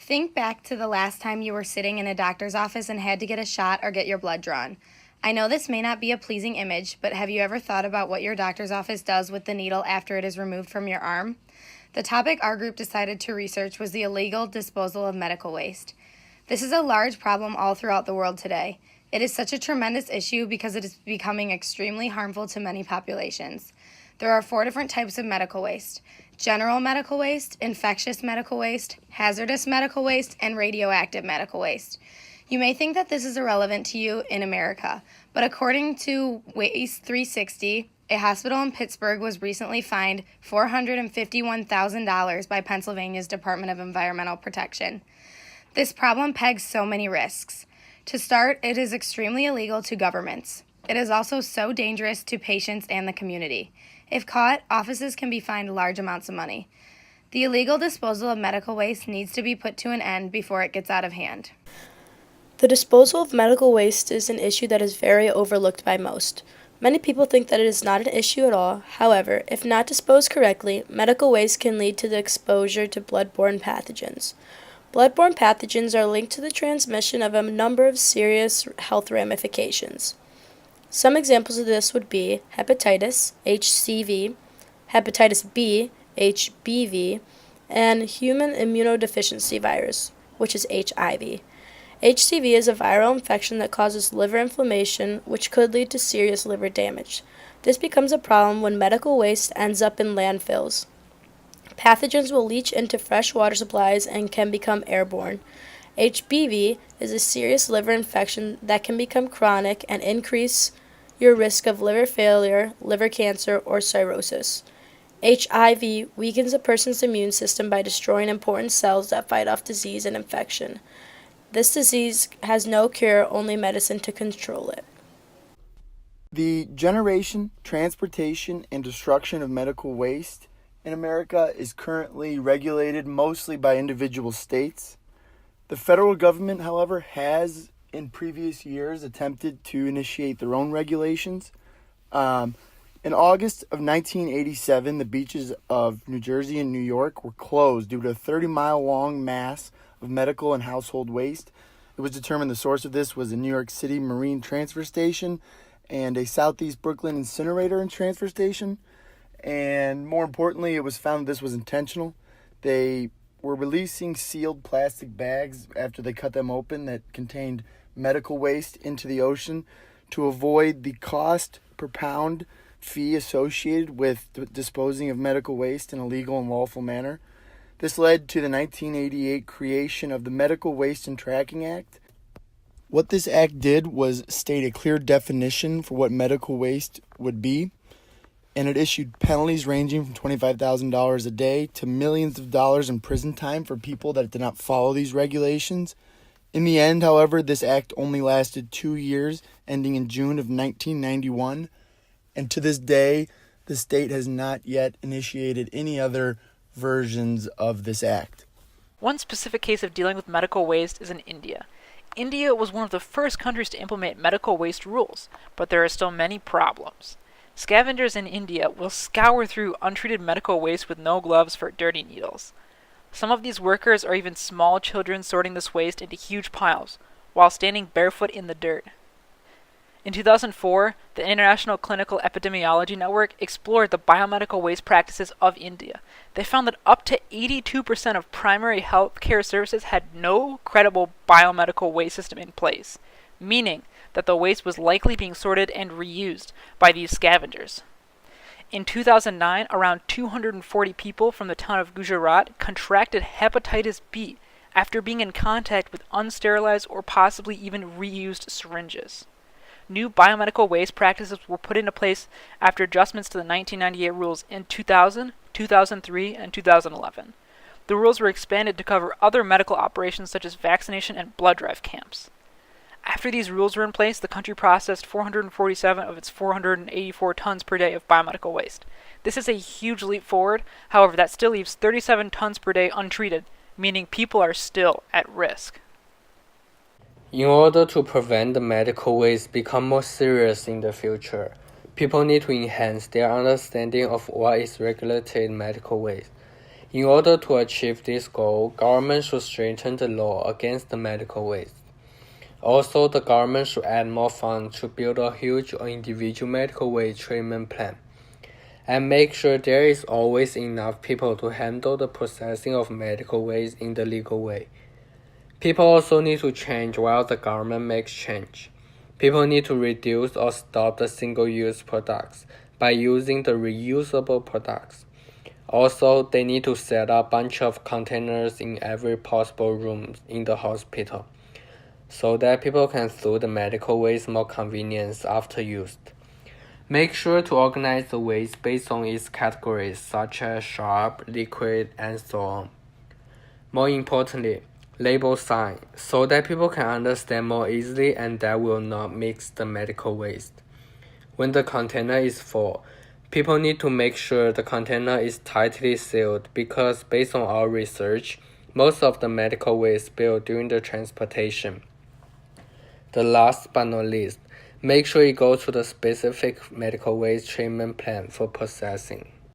Think back to the last time you were sitting in a doctor's office and had to get a shot or get your blood drawn. I know this may not be a pleasing image, but have you ever thought about what your doctor's office does with the needle after it is removed from your arm? The topic our group decided to research was the illegal disposal of medical waste. This is a large problem all throughout the world today. It is such a tremendous issue because it is becoming extremely harmful to many populations. There are 4 different types of medical waste: general medical waste, infectious medical waste, hazardous medical waste, and radioactive medical waste. You may think that this is irrelevant to you in America, but according to Waste 360, a hospital in Pittsburgh was recently fined $451,000 by Pennsylvania's Department of Environmental Protection. This problem pegs so many risks. To start, it is extremely illegal to governments. It is also so dangerous to patients and the community. If caught, offices can be fined large amounts of money. The illegal disposal of medical waste needs to be put to an end before it gets out of hand. The disposal of medical waste is an issue that is very overlooked by most. Many people think that it is not an issue at all. However, if not disposed correctly, medical waste can lead to the exposure to blood-borne pathogens. Blood-borne pathogens are linked to the transmission of a number of serious health ramifications. Some examples of this would be hepatitis, HCV, hepatitis B, HBV, and human immunodeficiency virus, which is HIV. HCV is a viral infection that causes liver inflammation, which could lead to serious liver damage. This becomes a problem when medical waste ends up in landfills. Pathogens will leach into fresh water supplies and can become airborne. HBV is a serious liver infection that can become chronic and increase your risk of liver failure, liver cancer, or cirrhosis. HIV weakens a person's immune system by destroying important cells that fight off disease and infection. This disease has no cure, only medicine to control it. The generation, transportation, and destruction of medical waste in America is currently regulated mostly by individual states. The federal government, however, has in previous years attempted to initiate their own regulations. In August of 1987, the beaches of New Jersey and New York were closed due to a 30-mile-long mass of medical and household waste. It was determined the source of this was a New York City Marine Transfer Station and a Southeast Brooklyn incinerator and transfer station. And more importantly, it was found this was intentional. They were releasing sealed plastic bags after they cut them open that contained medical waste into the ocean to avoid the cost per pound fee associated with disposing of medical waste in a legal and lawful manner. This led to the 1988 creation of the Medical Waste and Tracking Act. What this act did was state a clear definition for what medical waste would be, and it issued penalties ranging from $25,000 a day to millions of dollars in prison time for people that did not follow these regulations. In the end, however, this act only lasted 2 years, ending in June of 1991, and to this day, the state has not yet initiated any other versions of this act. One specific case of dealing with medical waste is in India. India was one of the first countries to implement medical waste rules, but there are still many problems. Scavengers in India will scour through untreated medical waste with no gloves for dirty needles. Some of these workers are even small children sorting this waste into huge piles, while standing barefoot in the dirt. In 2004, the International Clinical Epidemiology Network explored the biomedical waste practices of India. They found that up to 82% of primary health care services had no credible biomedical waste system in place, meaning that the waste was likely being sorted and reused by these scavengers. In 2009, around 240 people from the town of Gujarat contracted hepatitis B after being in contact with unsterilized or possibly even reused syringes. New biomedical waste practices were put into place after adjustments to the 1998 rules in 2000, 2003, and 2011. The rules were expanded to cover other medical operations such as vaccination and blood drive camps. After these rules were in place, the country processed 447 of its 484 tons per day of biomedical waste. This is a huge leap forward, however, that still leaves 37 tons per day untreated, meaning people are still at risk. In order to prevent the medical waste become more serious in the future, people need to enhance their understanding of what is regulated medical waste. In order to achieve this goal, government should strengthen the law against the medical waste. Also, the government should add more funds to build a huge individual medical waste treatment plan, and make sure there is always enough people to handle the processing of medical waste in the legal way. People also need to change while the government makes change. People need to reduce or stop the single-use products by using the reusable products. Also, they need to set up a bunch of containers in every possible room in the hospital, so that people can throw the medical waste more convenience after used. Make sure to organize the waste based on its categories such as sharp, liquid, and so on. More importantly, label sign so that people can understand more easily and that will not mix the medical waste. When the container is full, people need to make sure the container is tightly sealed because based on our research, most of the medical waste spilled during the transportation. The last but not least, make sure you go to the specific medical waste treatment plan for processing.